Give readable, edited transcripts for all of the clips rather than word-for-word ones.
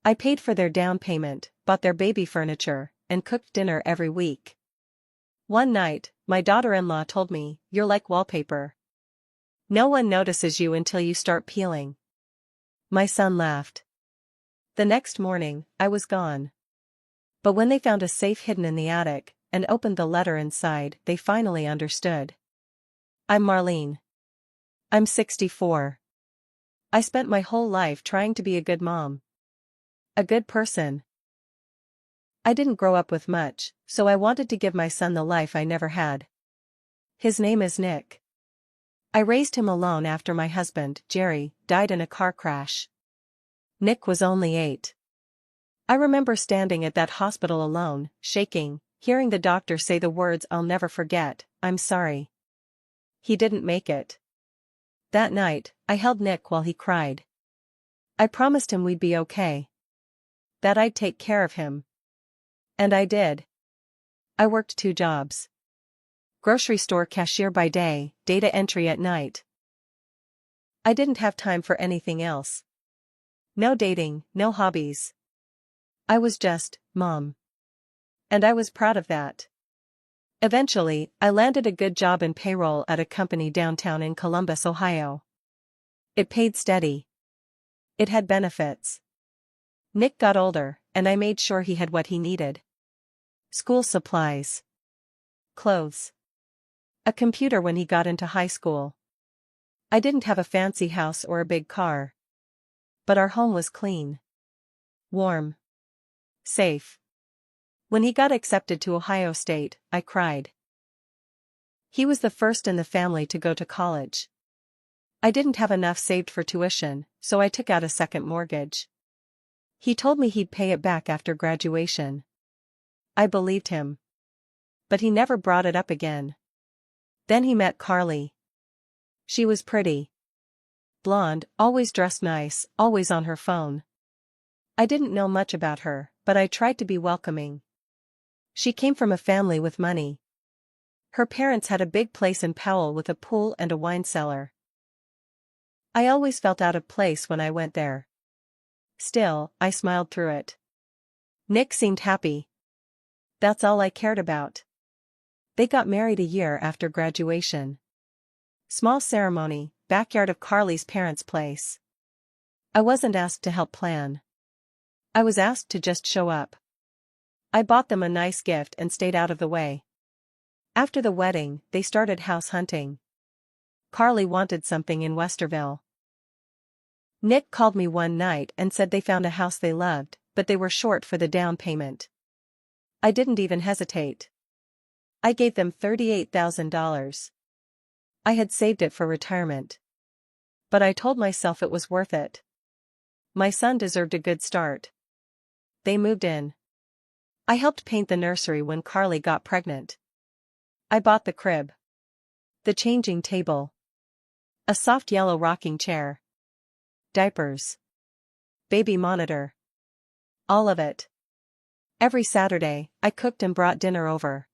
I paid for their down payment, bought their baby furniture, and cooked dinner every week. One night, my daughter-in-law told me, "You're like wallpaper. No one notices you until you start peeling." My son laughed. The next morning, I was gone. But when they found a safe hidden in the attic, and opened the letter inside, they finally understood. I'm Marlene. I'm 64. I spent my whole life trying to be a good mom. A good person. I didn't grow up with much, so I wanted to give my son the life I never had. His name is Nick. I raised him alone after my husband, Jerry, died in a car crash. Nick was only 8. I remember standing at that hospital alone, shaking, hearing the doctor say the words I'll never forget, "I'm sorry." He didn't make it. That night, I held Nick while he cried. I promised him we'd be okay. That I'd take care of him. And I did. I worked 2 jobs. Grocery store cashier by day, data entry at night. I didn't have time for anything else. No dating, no hobbies. I was just, Mom. And I was proud of that. Eventually, I landed a good job in payroll at a company downtown in Columbus, Ohio. It paid steady. It had benefits. Nick got older, and I made sure he had what he needed. School supplies. Clothes. A computer when he got into high school. I didn't have a fancy house or a big car. But our home was clean. Warm. Safe. When he got accepted to Ohio State, I cried. He was the first in the family to go to college. I didn't have enough saved for tuition, so I took out a second mortgage. He told me he'd pay it back after graduation. I believed him. But he never brought it up again. Then he met Carly. She was pretty. Blonde, always dressed nice, always on her phone. I didn't know much about her, but I tried to be welcoming. She came from a family with money. Her parents had a big place in Powell with a pool and a wine cellar. I always felt out of place when I went there. Still, I smiled through it. Nick seemed happy. That's all I cared about. They got married a year after graduation. Small ceremony, backyard of Carly's parents' place. I wasn't asked to help plan. I was asked to just show up. I bought them a nice gift and stayed out of the way. After the wedding, they started house hunting. Carly wanted something in Westerville. Nick called me one night and said they found a house they loved, but they were short for the down payment. I didn't even hesitate. I gave them $38,000. I had saved it for retirement. But I told myself it was worth it. My son deserved a good start. They moved in. I helped paint the nursery when Carly got pregnant. I bought the crib. The changing table. A soft yellow rocking chair. Diapers. Baby monitor. All of it. Every Saturday, I cooked and brought dinner over.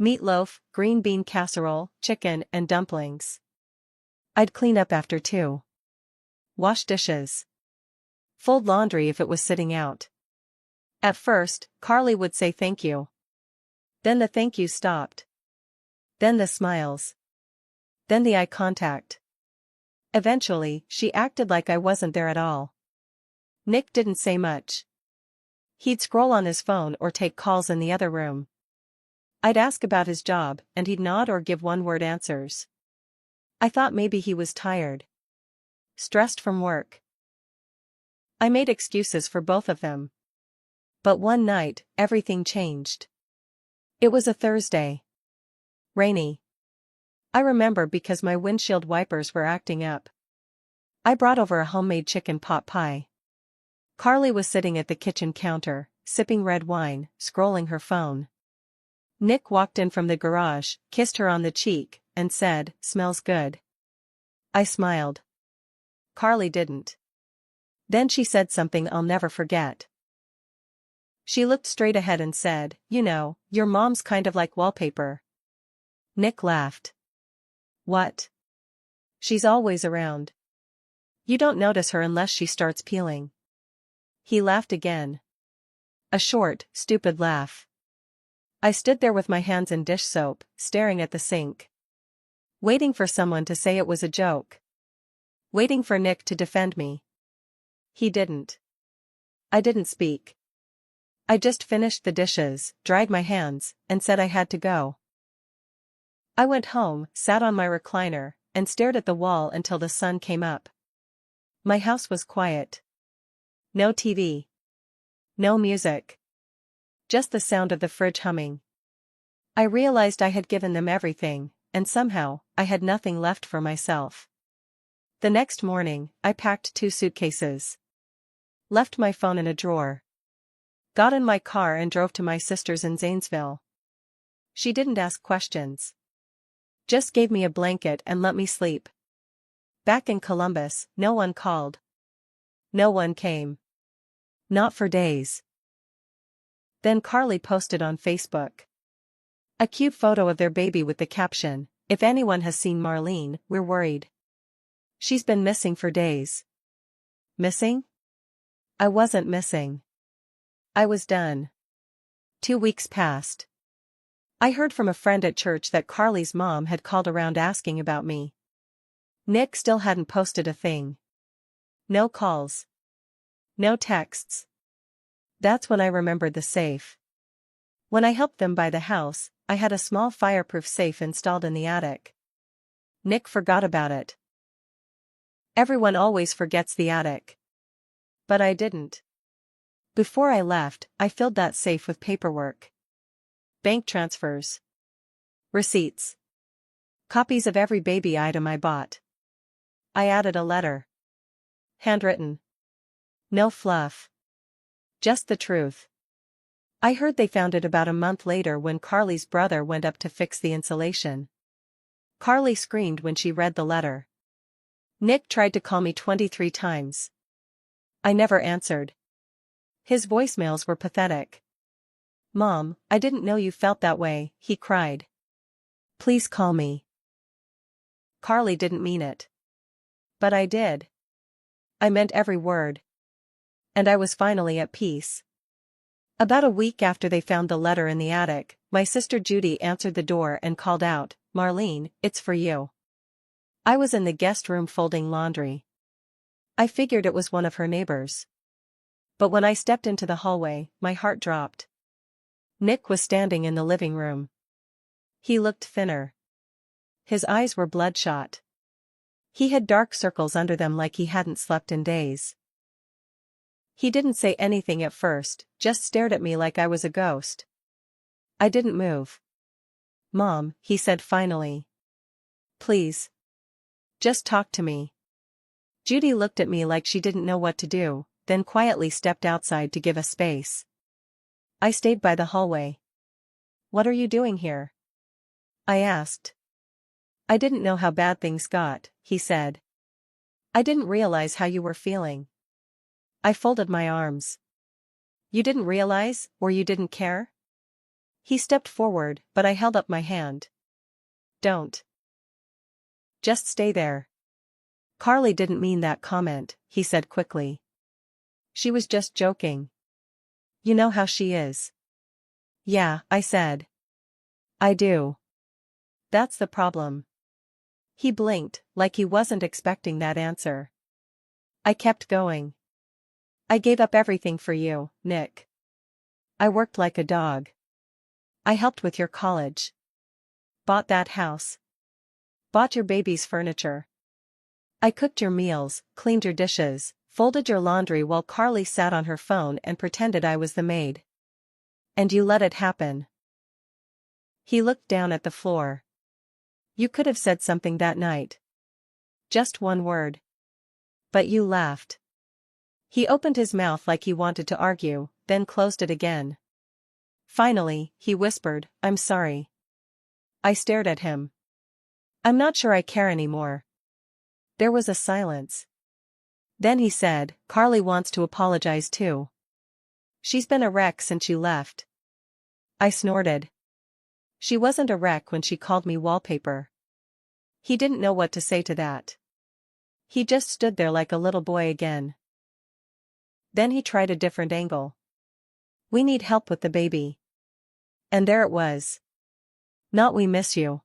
Meatloaf, green bean casserole, chicken, and dumplings. I'd clean up after too. Wash dishes. Fold laundry if it was sitting out. At first, Carly would say thank you. Then the thank you stopped. Then the smiles. Then the eye contact. Eventually, she acted like I wasn't there at all. Nick didn't say much. He'd scroll on his phone or take calls in the other room. I'd ask about his job, and he'd nod or give one-word answers. I thought maybe he was tired. Stressed from work. I made excuses for both of them. But one night, everything changed. It was a Thursday. Rainy. I remember because my windshield wipers were acting up. I brought over a homemade chicken pot pie. Carly was sitting at the kitchen counter, sipping red wine, scrolling her phone. Nick walked in from the garage, kissed her on the cheek, and said, "Smells good." I smiled. Carly didn't. Then she said something I'll never forget. She looked straight ahead and said, "You know, your mom's kind of like wallpaper." Nick laughed. What? She's always around. You don't notice her unless she starts peeling. He laughed again. A short, stupid laugh. I stood there with my hands in dish soap, staring at the sink. Waiting for someone to say it was a joke. Waiting for Nick to defend me. He didn't. I didn't speak. I just finished the dishes, dried my hands, and said I had to go. I went home, sat on my recliner, and stared at the wall until the sun came up. My house was quiet. No TV. No music. Just the sound of the fridge humming. I realized I had given them everything, and somehow, I had nothing left for myself. The next morning, I packed 2 suitcases. Left my phone in a drawer. Got in my car and drove to my sister's in Zanesville. She didn't ask questions. Just gave me a blanket and let me sleep. Back in Columbus, no one called. No one came. Not for days. Then Carly posted on Facebook a cute photo of their baby with the caption, "If anyone has seen Marlene, we're worried. She's been missing for days." Missing? I wasn't missing. I was done. 2 weeks passed. I heard from a friend at church that Carly's mom had called around asking about me. Nick still hadn't posted a thing. No calls. No texts. That's when I remembered the safe. When I helped them buy the house, I had a small fireproof safe installed in the attic. Nick forgot about it. Everyone always forgets the attic. But I didn't. Before I left, I filled that safe with paperwork. Bank transfers. Receipts. Copies of every baby item I bought. I added a letter. Handwritten. No fluff. Just the truth. I heard they found it about a month later when Carly's brother went up to fix the insulation. Carly screamed when she read the letter. Nick tried to call me 23 times. I never answered. His voicemails were pathetic. "Mom, I didn't know you felt that way," he cried. "Please call me." Carly didn't mean it. But I did. I meant every word. And I was finally at peace. About a week after they found the letter in the attic, my sister Judy answered the door and called out, "Marlene, it's for you." I was in the guest room folding laundry. I figured it was one of her neighbors. But when I stepped into the hallway, my heart dropped. Nick was standing in the living room. He looked thinner. His eyes were bloodshot. He had dark circles under them like he hadn't slept in days. He didn't say anything at first, just stared at me like I was a ghost. I didn't move. "Mom," he said finally. "Please. Just talk to me." Judy looked at me like she didn't know what to do, then quietly stepped outside to give us space. I stayed by the hallway. "What are you doing here?" I asked. "I didn't know how bad things got," he said. "I didn't realize how you were feeling." I folded my arms. "You didn't realize, or you didn't care?" He stepped forward, but I held up my hand. "Don't. Just stay there." "Carly didn't mean that comment," he said quickly. "She was just joking. You know how she is." "Yeah," I said. "I do. That's the problem." He blinked, like he wasn't expecting that answer. I kept going. "I gave up everything for you, Nick. I worked like a dog. I helped with your college. Bought that house. Bought your baby's furniture. I cooked your meals, cleaned your dishes, folded your laundry while Carly sat on her phone and pretended I was the maid. And you let it happen." He looked down at the floor. "You could have said something that night. Just one word. But you laughed." He opened his mouth like he wanted to argue, then closed it again. Finally, he whispered, "I'm sorry." I stared at him. "I'm not sure I care anymore." There was a silence. Then he said, "Carly wants to apologize too. She's been a wreck since you left." I snorted. "She wasn't a wreck when she called me wallpaper." He didn't know what to say to that. He just stood there like a little boy again. Then he tried a different angle. We need help with the baby. And there it was. Not we miss you.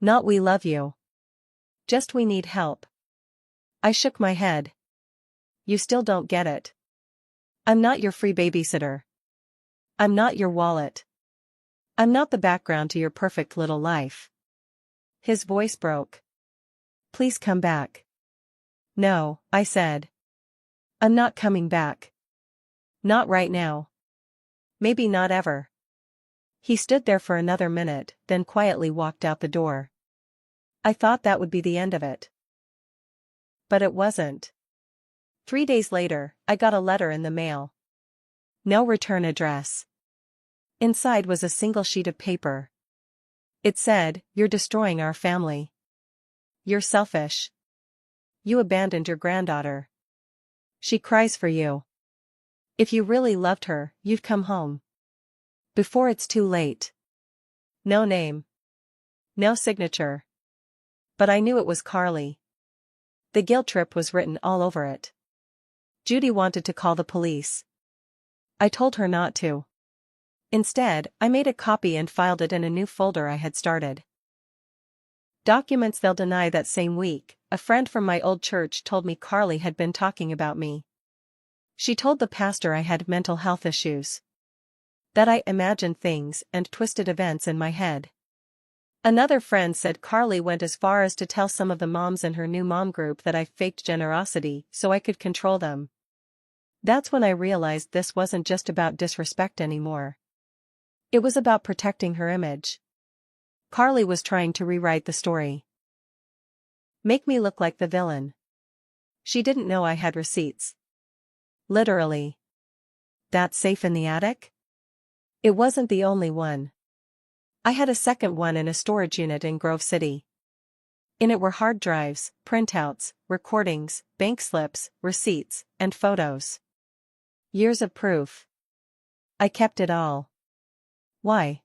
Not we love you. Just we need help. I shook my head. You still don't get it. I'm not your free babysitter. I'm not your wallet. I'm not the background to your perfect little life. His voice broke. Please come back. No, I said. I'm not coming back. Not right now. Maybe not ever. He stood there for another minute, then quietly walked out the door. I thought that would be the end of it. But it wasn't. 3 days later, I got a letter in the mail. No return address. Inside was a single sheet of paper. It said, "You're destroying our family. You're selfish. You abandoned your granddaughter. She cries for you. If you really loved her, you'd come home. Before it's too late." No name. No signature. But I knew it was Carly. The guilt trip was written all over it. Judy wanted to call the police. I told her not to. Instead, I made a copy and filed it in a new folder I had started. Documents. They'll deny that same week, a friend from my old church told me Carly had been talking about me. She told the pastor I had mental health issues. That I imagined things and twisted events in my head. Another friend said Carly went as far as to tell some of the moms in her new mom group that I faked generosity so I could control them. That's when I realized this wasn't just about disrespect anymore. It was about protecting her image. Carly was trying to rewrite the story. Make me look like the villain. She didn't know I had receipts. Literally. That safe in the attic? It wasn't the only one. I had a second one in a storage unit in Grove City. In it were hard drives, printouts, recordings, bank slips, receipts, and photos. Years of proof. I kept it all. Why?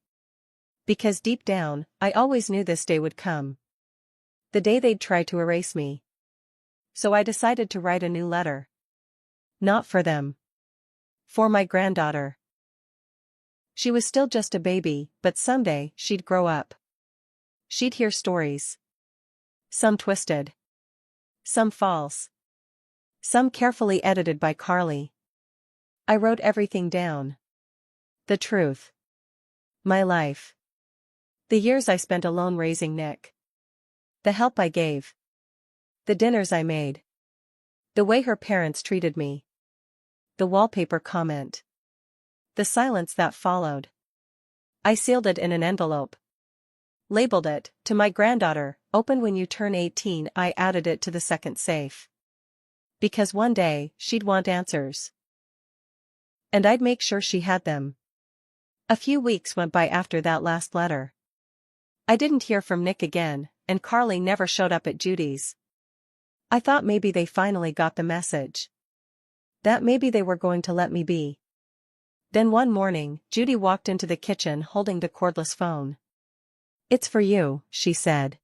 Because deep down, I always knew this day would come. The day they'd try to erase me. So I decided to write a new letter. Not for them. For my granddaughter. She was still just a baby, but someday she'd grow up. She'd hear stories. Some twisted. Some false. Some carefully edited by Carly. I wrote everything down. The truth. My life. The years I spent alone raising Nick. The help I gave. The dinners I made. The way her parents treated me. The wallpaper comment. The silence that followed. I sealed it in an envelope. Labeled it, "To my granddaughter, open when you turn 18." I added it to the second safe. Because one day, she'd want answers. And I'd make sure she had them. A few weeks went by after that last letter. I didn't hear from Nick again, and Carly never showed up at Judy's. I thought maybe they finally got the message. That maybe they were going to let me be. Then one morning, Judy walked into the kitchen holding the cordless phone. "It's for you," she said.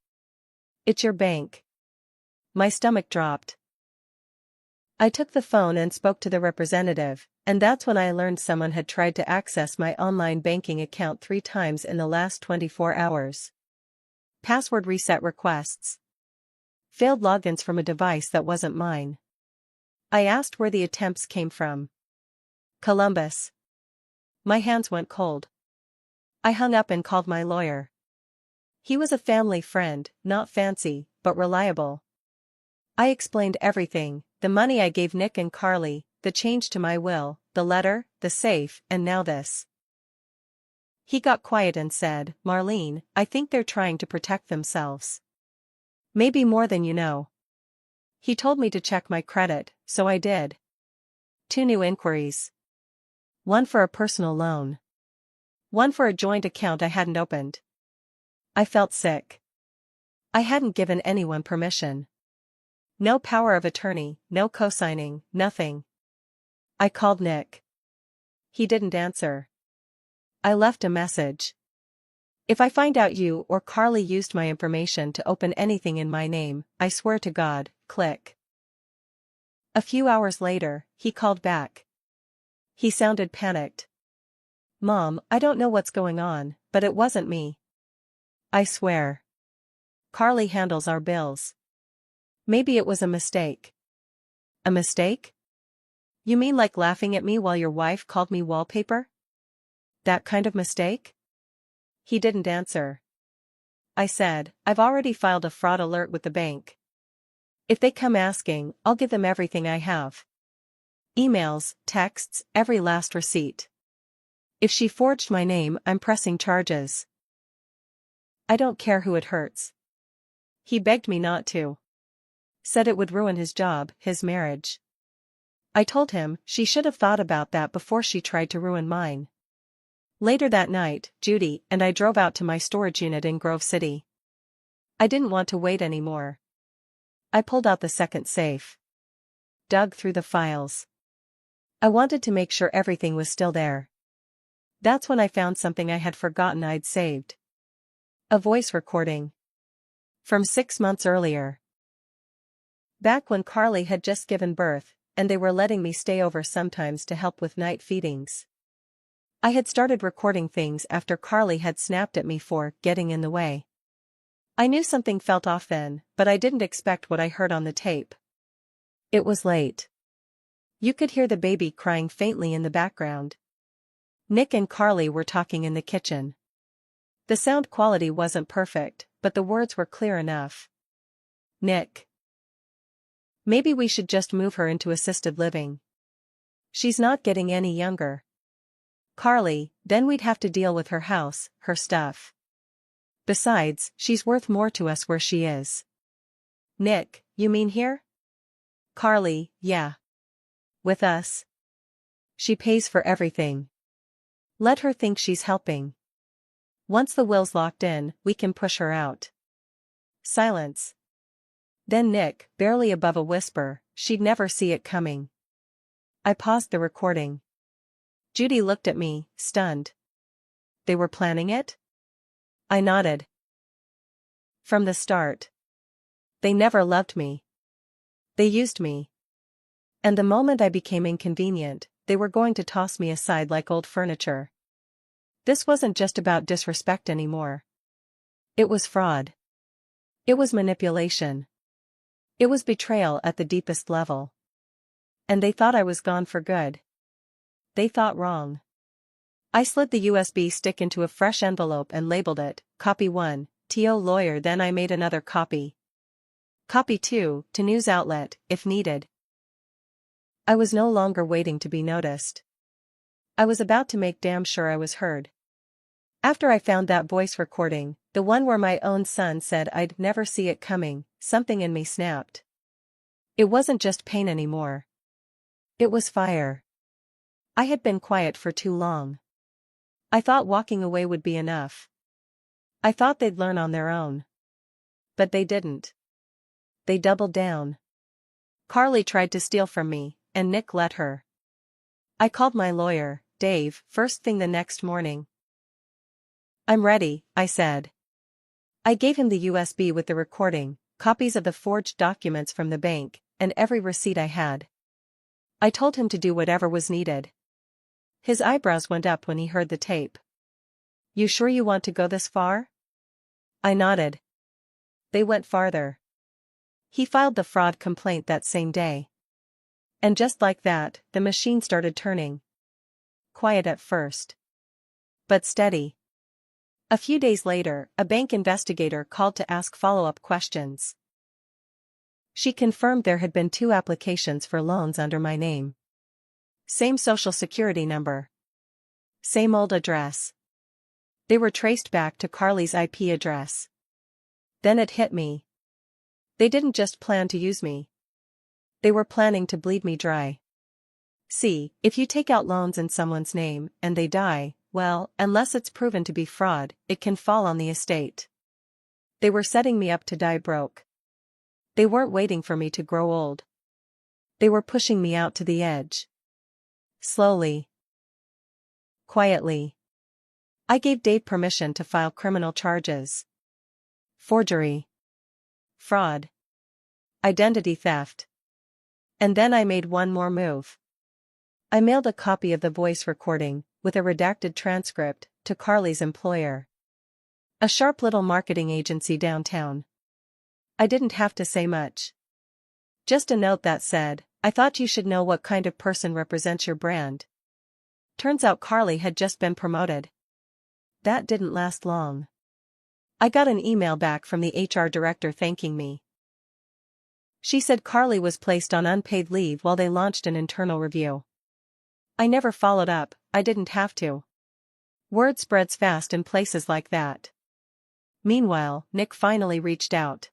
"It's your bank." My stomach dropped. I took the phone and spoke to the representative, and that's when I learned someone had tried to access my online banking account 3 times in the last 24 hours. Password reset requests. Failed logins from a device that wasn't mine. I asked where the attempts came from. Columbus. My hands went cold. I hung up and called my lawyer. He was a family friend, not fancy, but reliable. I explained everything, the money I gave Nick and Carly, the change to my will, the letter, the safe, and now this. He got quiet and said, "Marlene, I think they're trying to protect themselves. Maybe more than you know." He told me to check my credit, so I did. 2 new inquiries. One for a personal loan. One for a joint account I hadn't opened. I felt sick. I hadn't given anyone permission. No power of attorney, no co-signing, nothing. I called Nick. He didn't answer. I left a message. "If I find out you or Carly used my information to open anything in my name, I swear to God, click." A few hours later, he called back. He sounded panicked. "Mom, I don't know what's going on, but it wasn't me. I swear. Carly handles our bills. Maybe it was a mistake." "A mistake? You mean like laughing at me while your wife called me wallpaper? That kind of mistake?" He didn't answer. I said, "I've already filed a fraud alert with the bank. If they come asking, I'll give them everything I have. Emails, texts, every last receipt. If she forged my name, I'm pressing charges. I don't care who it hurts." He begged me not to. Said it would ruin his job, his marriage. I told him she should have thought about that before she tried to ruin mine. Later that night, Judy and I drove out to my storage unit in Grove City. I didn't want to wait anymore. I pulled out the second safe. Dug through the files. I wanted to make sure everything was still there. That's when I found something I had forgotten I'd saved. A voice recording. From 6 months earlier. Back when Carly had just given birth, and they were letting me stay over sometimes to help with night feedings. I had started recording things after Carly had snapped at me for getting in the way. I knew something felt off then, but I didn't expect what I heard on the tape. It was late. You could hear the baby crying faintly in the background. Nick and Carly were talking in the kitchen. The sound quality wasn't perfect, but the words were clear enough. "Nick. Maybe we should just move her into assisted living. She's not getting any younger. Carly, then we'd have to deal with her house, her stuff. Besides, she's worth more to us where she is." "Nick, you mean here?" Carly, yeah. With us. She pays for everything. Let her think she's helping. Once the will's locked in, we can push her out." Silence. Then Nick, barely above a whisper, "She'd never see it coming." I paused the recording. Judy looked at me, stunned. "They were planning it?" I nodded. "From the start. They never loved me. They used me. And the moment I became inconvenient, they were going to toss me aside like old furniture. This wasn't just about disrespect anymore. It was fraud. It was manipulation. It was betrayal at the deepest level. And they thought I was gone for good. They thought wrong. I slid the USB stick into a fresh envelope and labeled it, Copy 1, TO Lawyer. Then I made another copy. Copy 2, to news outlet, if needed. I was no longer waiting to be noticed. I was about to make damn sure I was heard. After I found that voice recording, the one where my own son said I'd never see it coming, something in me snapped. It wasn't just pain anymore. It was fire. I had been quiet for too long. I thought walking away would be enough. I thought they'd learn on their own. But they didn't. They doubled down. Carly tried to steal from me, and Nick let her. I called my lawyer, Dave, first thing the next morning. "I'm ready," I said. I gave him the USB with the recording, copies of the forged documents from the bank, and every receipt I had. I told him to do whatever was needed. His eyebrows went up when he heard the tape. "You sure you want to go this far?" I nodded. They went farther. He filed the fraud complaint that same day. And just like that, the machine started turning. Quiet at first. But steady. A few days later, a bank investigator called to ask follow-up questions. She confirmed there had been 2 applications for loans under my name. Same social security number. Same old address. They were traced back to Carly's IP address. Then it hit me. They didn't just plan to use me. They were planning to bleed me dry. See, if you take out loans in someone's name, and they die, well, unless it's proven to be fraud, it can fall on the estate. They were setting me up to die broke. They weren't waiting for me to grow old. They were pushing me out to the edge. Slowly. Quietly. I gave Dave permission to file criminal charges. Forgery. Fraud. Identity theft. And then I made one more move. I mailed a copy of the voice recording, with a redacted transcript, to Carly's employer. A sharp little marketing agency downtown. I didn't have to say much. Just a note that said, "I thought you should know what kind of person represents your brand." Turns out Carly had just been promoted. That didn't last long. I got an email back from the HR director thanking me. She said Carly was placed on unpaid leave while they launched an internal review. I never followed up, I didn't have to. Word spreads fast in places like that. Meanwhile, Nick finally reached out.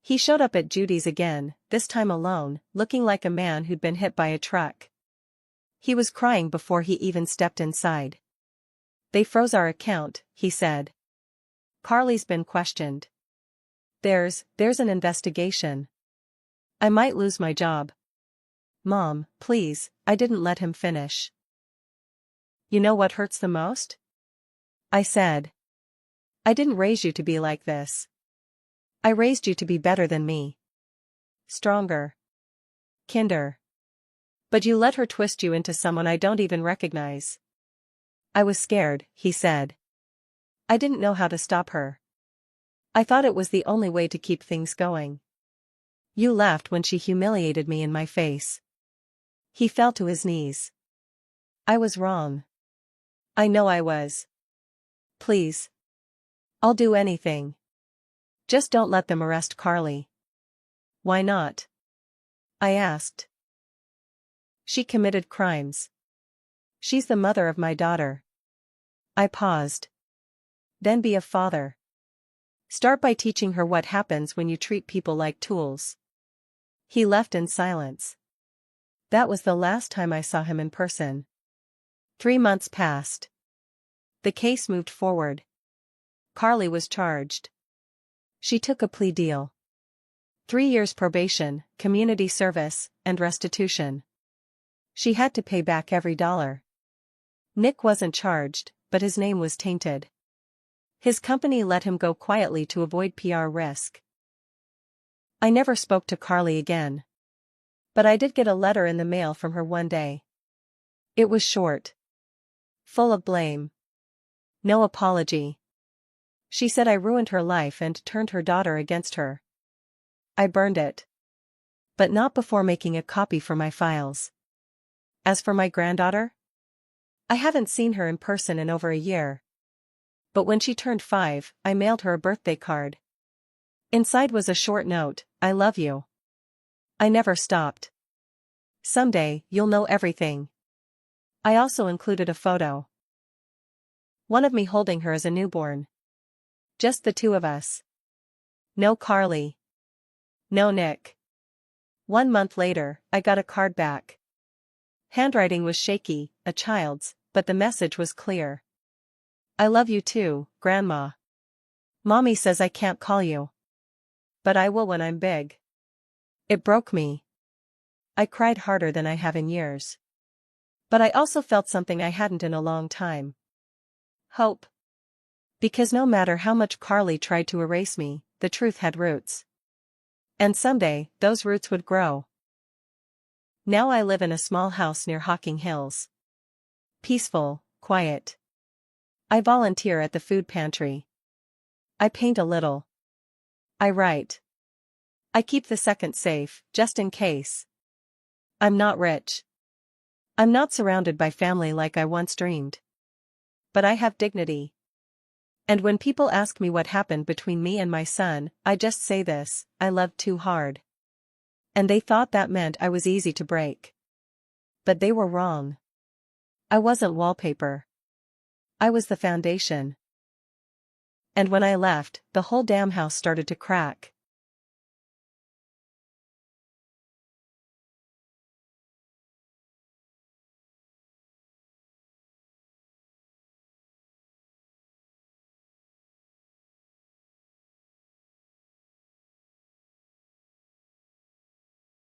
He showed up at Judy's again, this time alone, looking like a man who'd been hit by a truck. He was crying before he even stepped inside. "They froze our account," he said. "Carly's been questioned. There's an investigation. I might lose my job." "Mom, please," I didn't let him finish. "You know what hurts the most?" I said. "I didn't raise you to be like this. I raised you to be better than me. Stronger. Kinder. But you let her twist you into someone I don't even recognize." "I was scared," he said. "I didn't know how to stop her. I thought it was the only way to keep things going. You laughed when she humiliated me in my face." He fell to his knees. "I was wrong. I know I was. Please. I'll do anything. Just don't let them arrest Carly." "Why not?" I asked. "She committed crimes. She's the mother of my daughter." I paused. "Then be a father. Start by teaching her what happens when you treat people like tools." He left in silence. That was the last time I saw him in person. 3 months passed. The case moved forward. Carly was charged. She took a plea deal. 3 years probation, community service, and restitution. She had to pay back every dollar. Nick wasn't charged, but his name was tainted. His company let him go quietly to avoid PR risk. I never spoke to Carly again. But I did get a letter in the mail from her one day. It was short. Full of blame. No apology. She said I ruined her life and turned her daughter against her. I burned it. But not before making a copy for my files. As for my granddaughter? I haven't seen her in person in over a year. But when she turned 5, I mailed her a birthday card. Inside was a short note, "I love you." I never stopped. "Someday, you'll know everything." I also included a photo. One of me holding her as a newborn. Just the two of us. No Carly. No Nick. 1 month later, I got a card back. Handwriting was shaky, a child's, but the message was clear. "I love you too, Grandma. Mommy says I can't call you. But I will when I'm big." It broke me. I cried harder than I have in years. But I also felt something I hadn't in a long time. Hope. Because no matter how much Carly tried to erase me, the truth had roots. And someday, those roots would grow. Now I live in a small house near Hocking Hills. Peaceful, quiet. I volunteer at the food pantry. I paint a little. I write. I keep the second safe, just in case. I'm not rich. I'm not surrounded by family like I once dreamed. But I have dignity. And when people ask me what happened between me and my son, I just say this: I loved too hard. And they thought that meant I was easy to break. But they were wrong. I wasn't wallpaper. I was the foundation. And when I left, the whole damn house started to crack.